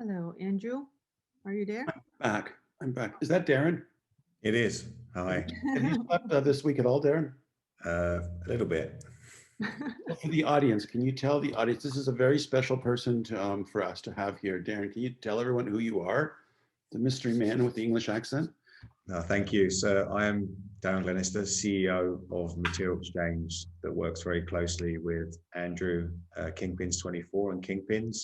Hello, Andrew. Are you there? Back. I'm back. Is that Darren? It is. Hi. Have you slept this week at all, Darren? A little bit. Well, for the audience, can you tell the audience this is a very special person for us to have here? Darren, can you tell everyone who you are? The mystery man with the English accent? No, thank you. So I am Darren Glenister, CEO of Material Exchange that works very closely with Andrew, Kingpins 24 and Kingpins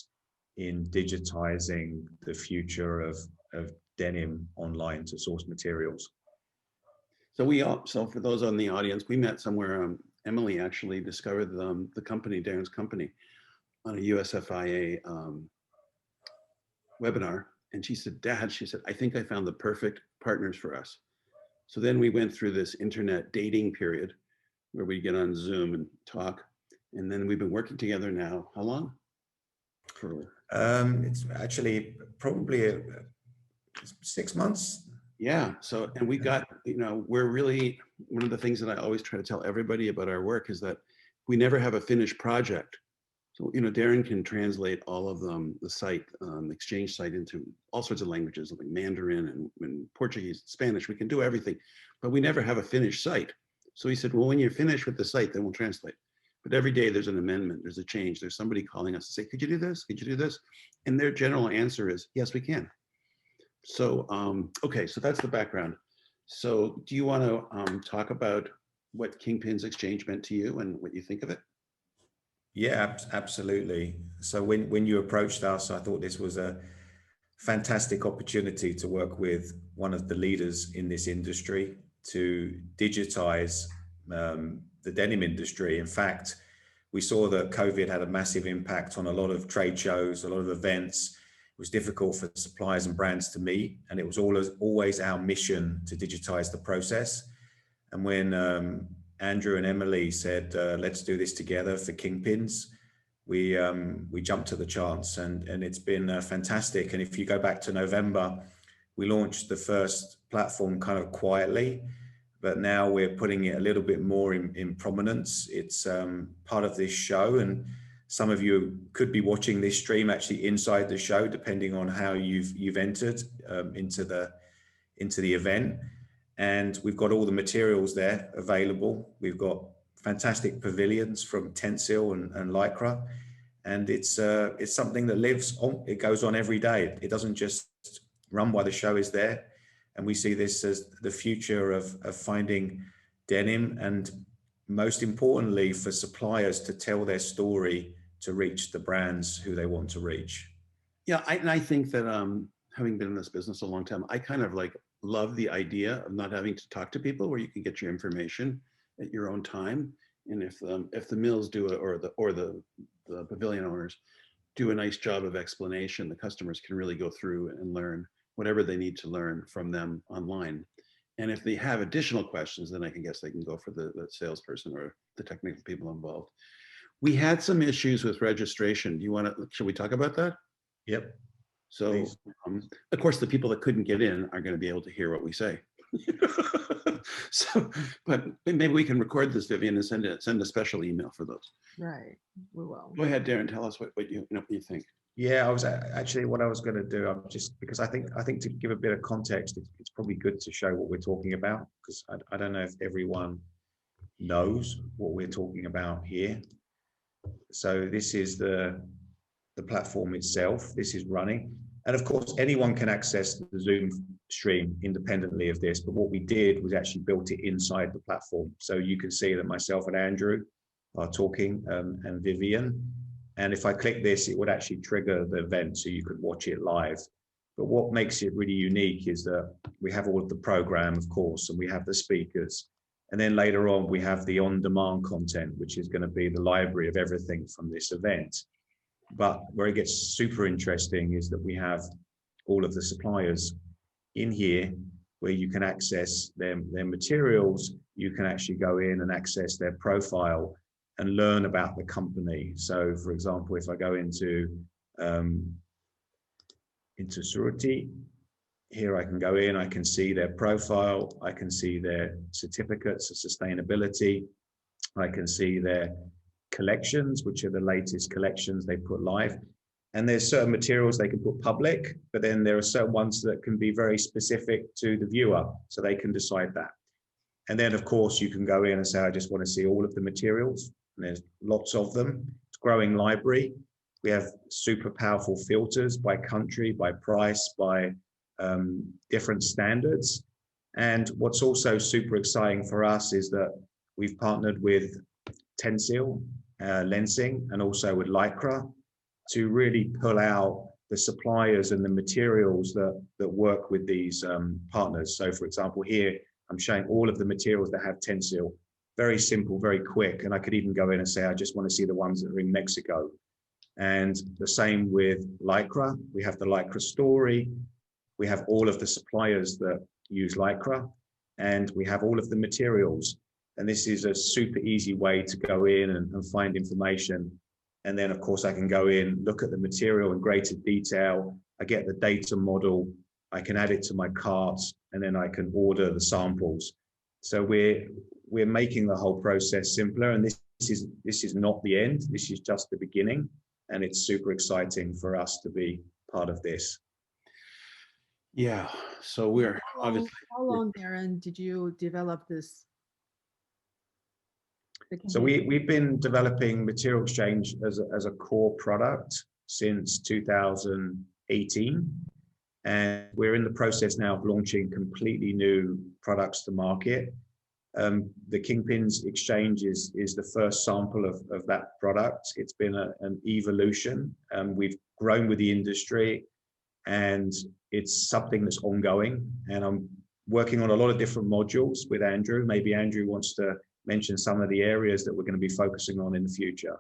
in digitizing the future of denim online to source materials. So for those on the audience, we met somewhere. Emily actually discovered the company, Darren's company, on a USFIA webinar. And she said, Dad, she said, I think I found the perfect partners for us. So then we went through this internet dating period where we get on Zoom and talk. And then we've been working together now. How long? It's actually probably 6 months. Yeah. So, and we got, we're really, one of the things that I always try to tell everybody about our work is that we never have a finished project. So, Darren can translate all of the site, exchange site into all sorts of languages like Mandarin and Portuguese, Spanish. We can do everything, but we never have a finished site. So he said, well, when you're finished with the site, then we'll translate. But every day there's an amendment, there's a change. There's somebody calling us to say, could you do this? Could you do this? And their general answer is, yes, we can. So, okay, so that's the background. So do you want to talk about what Kingpins Exchange meant to you and what you think of it? Yeah, absolutely. So when you approached us, I thought this was a fantastic opportunity to work with one of the leaders in this industry to digitize the denim industry. In fact, we saw that COVID had a massive impact on a lot of trade shows, a lot of events. It was difficult for suppliers and brands to meet, and it was always our mission to digitize the process. And when Andrew and Emily said, let's do this together for Kingpins, we jumped at the chance, and it's been fantastic. And if you go back to November, we launched the first platform kind of quietly, but now we're putting it a little bit more in prominence. It's part of this show, and some of you could be watching this stream actually inside the show, depending on how you've entered into the event. And we've got all the materials there available. We've got fantastic pavilions from Tencel and Lycra, and it's something that lives on. It goes on every day. It doesn't just run while the show is there. And we see this as the future of finding denim, and most importantly for suppliers to tell their story to reach the brands who they want to reach. Yeah, I think that having been in this business a long time, I kind of love the idea of not having to talk to people, where you can get your information at your own time. And if the mills do it, or the pavilion owners do a nice job of explanation, the customers can really go through and learn whatever they need to learn from them online. And if they have additional questions, then I can guess they can go for the salesperson or the technical people involved. We had some issues with registration. Do you want to, should we talk about that? Yep. So, of course, the people that couldn't get in are going to be able to hear what we say. So, but maybe we can record this, Vivian, and send a special email for those. Right, we will. Go ahead, Darren. Tell us what you think. Yeah, I was actually what I was going to do. I'm just because I think to give a bit of context, it's probably good to show what we're talking about, because I don't know if everyone knows what we're talking about here. So this is the platform itself. This is running, and of course anyone can access the Zoom stream independently of this, but what we did was actually built it inside the platform, so you can see that myself and Andrew are talking, and Vivian, and if I click this, it would actually trigger the event so you could watch it live. But what makes it really unique is that we have all of the program, of course, and we have the speakers, and then later on we have the on-demand content, which is going to be the library of everything from this event. But where it gets super interesting is that we have all of the suppliers in here where you can access their materials. You can actually go in and access their profile and learn about the company. So for example, if I go into Surety, here I can go in, I can see their profile, I can see their certificates of sustainability, I can see their collections, which are the latest collections they put live. And there's certain materials they can put public, but then there are certain ones that can be very specific to the viewer, so they can decide that. And then of course you can go in and say, I just want to see all of the materials. And there's lots of them. It's a growing library. We have super powerful filters by country, by price, by different standards. And what's also super exciting for us is that we've partnered with Tensil, Lensing, and also with Lycra to really pull out the suppliers and the materials that work with these partners. So for example, here, I'm showing all of the materials that have Tensil. Very simple, very quick. And I could even go in and say, I just want to see the ones that are in Mexico. And the same with Lycra. We have the Lycra story. We have all of the suppliers that use Lycra, and we have all of the materials. And this is a super easy way to go in and find information. And then of course I can go in, look at the material in greater detail. I get the data model. I can add it to my cart, and then I can order the samples. So we're making the whole process simpler. And this is not the end. This is just the beginning. And it's super exciting for us to be part of this. Yeah, so we're obviously. How long, Darren, did you develop this? So we've been developing Material Exchange as a core product since 2018. And we're in the process now of launching completely new products to market. The Kingpins exchange is the first sample of that product. It's been an evolution. We've grown with the industry, and it's something that's ongoing. And I'm working on a lot of different modules with Andrew. Maybe Andrew wants to mention some of the areas that we're going to be focusing on in the future.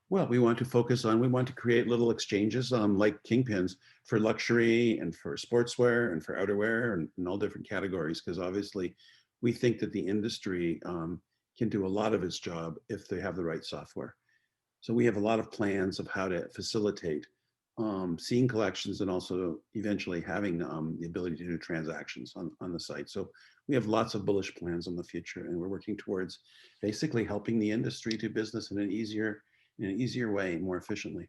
Well, we want to create little exchanges like Kingpins for luxury and for sportswear and for outerwear and all different categories, because obviously we think that the industry can do a lot of its job if they have the right software. So we have a lot of plans of how to facilitate seeing collections and also eventually having the ability to do transactions on the site. So we have lots of bullish plans on the future, and we're working towards basically helping the industry do business in an easier way, more efficiently.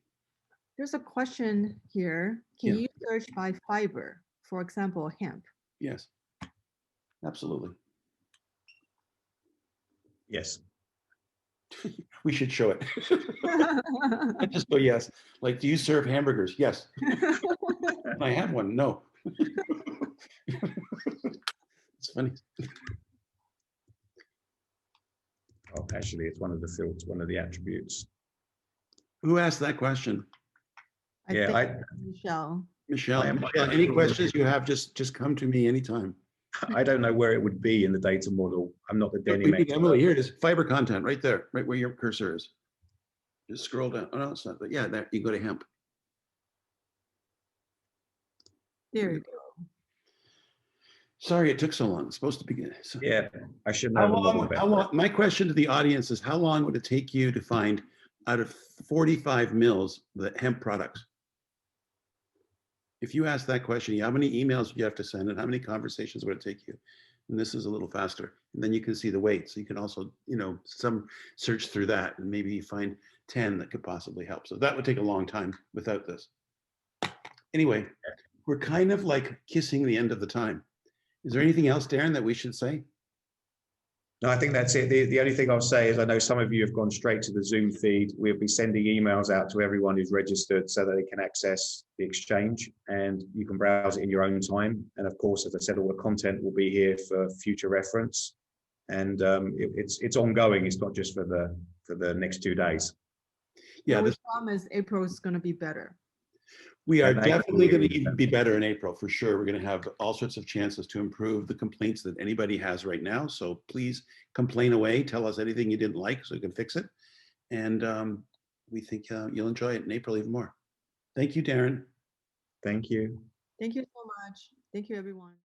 There's a question here. Can Yeah. you search by fiber, for example, hemp? Yes, absolutely. Yes. We should show it. I just go, yes. Like, do you serve hamburgers? Yes. I have one. No. It's funny. Oh, actually, it's one of the fields, one of the attributes. Who asked that question? Michelle. Michelle, I am- any questions you have, just come to me anytime. I don't know where it would be in the data model. I'm not the denim expert. Emily, here it is. Fiber content right there, right where your cursor is. Just scroll down. Oh, no, it's not. But yeah, there you go to hemp. There you go. Sorry, it took so long. It's supposed to begin. So, Yeah, I should know. how long? My question to the audience is: how long would it take you to find out of 45 mills the hemp products? If you ask that question, how many emails do you have to send, and how many conversations would it take you? And this is a little faster. And then you can see the weight. So you can also, some search through that, and maybe you find 10 that could possibly help. So that would take a long time without this. Anyway, we're kind of like kissing the end of the time. Is there anything else, Darren, that we should say? No, I think that's it. The only thing I'll say is I know some of you have gone straight to the Zoom feed. We'll be sending emails out to everyone who's registered so that they can access the exchange, and you can browse it in your own time. And of course, as I said, all the content will be here for future reference. And it's ongoing. It's not just for the next 2 days. Yeah, We promise April is going to be better. We are And definitely going to April- be better in April, for sure. We're going to have all sorts of chances to improve the complaints that anybody has right now. So please complain away. Tell us anything you didn't like so we can fix it. And we think you'll enjoy it in April even more. Thank you, Darren. Thank you. Thank you so much. Thank you, everyone.